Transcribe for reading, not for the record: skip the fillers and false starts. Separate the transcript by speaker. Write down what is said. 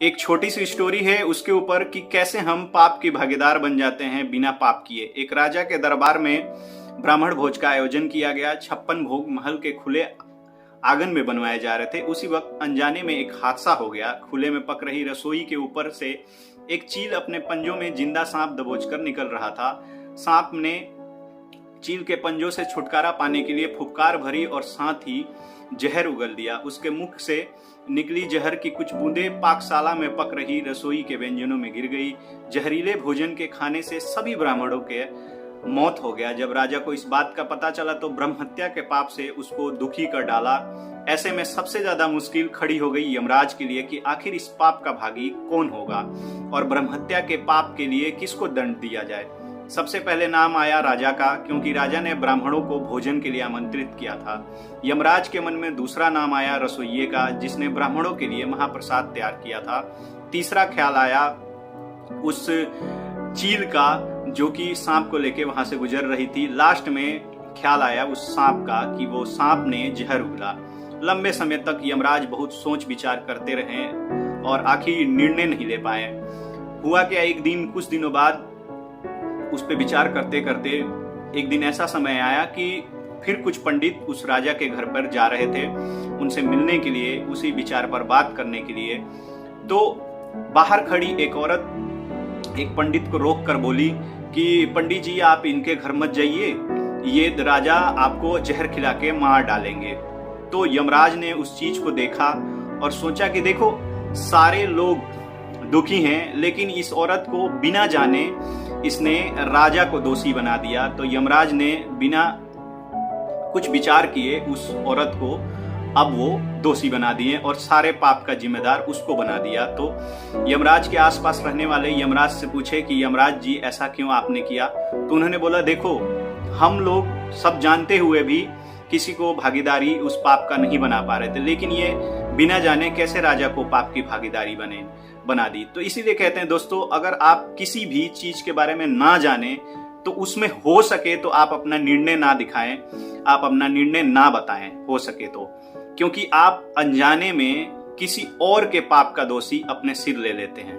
Speaker 1: एक छोटी सी स्टोरी है उसके ऊपर कि कैसे हम पाप की भागीदार बन जाते हैं बिना पाप किए। एक राजा के दरबार में ब्राह्मण भोज का आयोजन किया गया। 56 भोग महल के खुले आंगन में बनवाए जा रहे थे। उसी वक्त अनजाने में एक हादसा हो गया। खुले में पक रही रसोई के ऊपर से एक चील अपने पंजों में जिंदा सांप दबोचकर निकल रहा था। सांप ने चील के पंजों से छुटकारा पाने के लिए फुफकार भरी और साथ ही जहर उगल दिया। उसके मुख से निकली जहर की कुछ बूंदें पाकशाला में पक रही रसोई के व्यंजनों में गिर गई। जहरीले भोजन के खाने से सभी ब्राह्मणों के मौत हो गया। जब राजा को इस बात का पता चला तो ब्रह्म हत्या के पाप से उसको दुखी कर डाला। ऐसे में सबसे ज्यादा मुश्किल खड़ी हो गई यमराज के लिए कि आखिर इस पाप का भागी कौन होगा और ब्रह्म हत्या के पाप के लिए किसको दंड दिया जाए। सबसे पहले नाम आया राजा का, क्योंकि राजा ने ब्राह्मणों को भोजन के लिए आमंत्रित किया था। यमराज के मन में दूसरा नाम आया रसोइये का, जिसने ब्राह्मणों के लिए महाप्रसाद तैयार किया था। तीसरा ख्याल आया उस चील का जो कि सांप को लेके वहां से गुजर रही थी। लास्ट में ख्याल आया उस सांप का कि वो सांप ने जहर उगला। लंबे समय तक यमराज बहुत सोच विचार करते रहे और आखिर निर्णय नहीं ले पाए। हुआ क्या, एक दिन कुछ दिनों बाद उस पर विचार करते करते एक दिन ऐसा समय आया कि फिर कुछ पंडित उस राजा के घर पर जा रहे थे उनसे मिलने के लिए, उसी विचार पर बात करने के लिए। तो बाहर खड़ी एक औरत एक पंडित को रोक कर बोली कि पंडित जी आप इनके घर मत जाइए, ये राजा आपको जहर खिला के मार डालेंगे। तो यमराज ने उस चीज को देखा और सोचा कि देखो सारे लोग दुखी हैं, लेकिन इस औरत को बिना जाने इसने राजा को दोषी बना दिया। तो यमराज ने बिना कुछ विचार किए उस औरत को अब वो दोषी बना दिए और सारे पाप का जिम्मेदार उसको बना दिया। तो यमराज के आसपास रहने वाले यमराज से पूछे कि यमराज जी ऐसा क्यों आपने किया। तो उन्होंने बोला देखो हम लोग सब जानते हुए भी किसी को भागीदारी उस पाप का नहीं बना पा रहे थे, लेकिन ये बिना जाने कैसे राजा को पाप की भागीदारी बना दी। तो इसीलिए कहते हैं दोस्तों, अगर आप किसी भी चीज के बारे में ना जाने तो उसमें हो सके तो आप अपना निर्णय ना दिखाएं, आप अपना निर्णय ना बताएं हो सके तो, क्योंकि आप अनजाने में किसी और के पाप का दोषी अपने सिर ले लेते हैं।